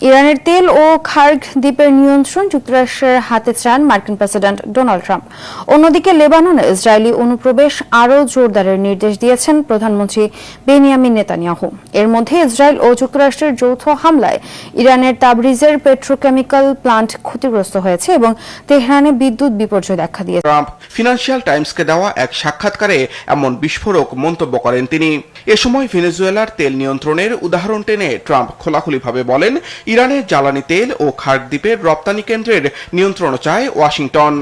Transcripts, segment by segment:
ইরানের তেল ও খার্গ দ্বীপের নিয়ন্ত্রণ যুক্তরাষ্ট্রের হাতে চান মার্কিন প্রেসিডেন্ট ডোনাল্ড ট্রাম্প। অন্যদিকে লেবাননে ইসরায়েলি অনুপ্রবেশ আরও জোরদারের নির্দেশ দিয়েছেন প্রধানমন্ত্রী বেনিয়ামিন নেতানিয়াহু। এর মধ্যে ইসরায়েল ও যুক্তরাষ্ট্রের যৌথ হামলায় ইরানের তাবরিজের পেট্রোকেমিক্যাল প্লান্ট ক্ষতিগ্রস্ত হয়েছে এবং তেহরানে বিদ্যুৎ বিপর্যয় দেখা দিয়েছে। ট্রাম্প ফিনান্সিয়াল টাইমসকে দেওয়া এক সাক্ষাৎকারে এমন বিস্ফোরক মন্তব্য করেন তিনি। এ সময় ভেনেজুয়েলার তেল নিয়ন্ত্রণের উদাহরণ টেনে ট্রাম্প খোলাখুলিভাবে বলেন, ইরানের জ্বালানি তেল ও খার্গ দ্বীপের রপ্তানি কেন্দ্রের নিয়ন্ত্রণ চায় ওয়াশিংটন।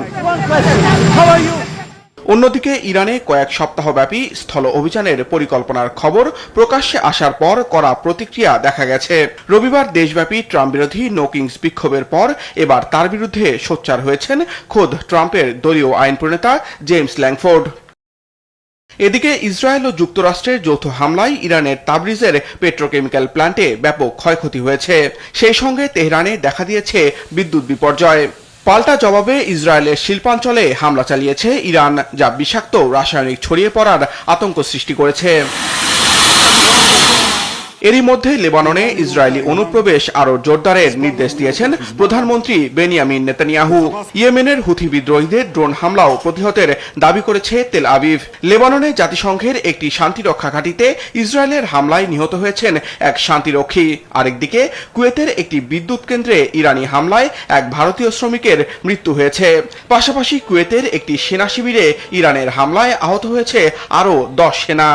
অন্যদিকে ইরানে কয়েক সপ্তাহব্যাপী স্থল অভিযানের পরিকল্পনার খবর প্রকাশ্যে আসার পর কড়া প্রতিক্রিয়া দেখা গেছে। রবিবার দেশব্যাপী ট্রাম্প বিরোধী নো কিংস বিক্ষোভের পর এবার তার বিরুদ্ধে সোচ্চার হয়েছেন খোদ ট্রাম্পের দলীয় আইন প্রণেতা জেমস ল্যাংফোর্ড। এদিকে ইসরায়েল ও যুক্তরাষ্ট্রের যৌথ হামলায় ইরানের তাবরিজের পেট্রোকেমিক্যাল প্ল্যান্টে ব্যাপক ক্ষয়ক্ষতি হয়েছে। সেই সঙ্গে তেহরানে দেখা দিয়েছে বিদ্যুৎ বিপর্যয়। পাল্টা জবাবে ইসরায়েলের শিল্পাঞ্চলে হামলা চালিয়েছে ইরান, যা বিষাক্ত রাসায়নিক ছড়িয়ে পড়ার আতঙ্ক সৃষ্টি করেছে। এরই মধ্যে লেবাননে ইসরায়েলি অনুপ্রবেশ আরও জোরদারের নির্দেশ দিয়েছেন প্রধানমন্ত্রী বেনিয়ামিন নেতানিয়াহু। ইয়েমেনের হুথি বিদ্রোহীদের ড্রোন হামলাও প্রতিহতের দাবি করেছে তেল আবিব। লেবাননে জাতিসংঘের একটি শান্তিরক্ষা ঘাঁটিতে ইসরায়েলের হামলায় নিহত হয়েছেন এক শান্তিরক্ষী। আরেকদিকে কুয়েতের একটি বিদ্যুৎ কেন্দ্রে ইরানি হামলায় এক ভারতীয় শ্রমিকের মৃত্যু হয়েছে। পাশাপাশি কুয়েতের একটি সেনা শিবিরে ইরানের হামলায় আহত হয়েছে আরও 10 সেনা।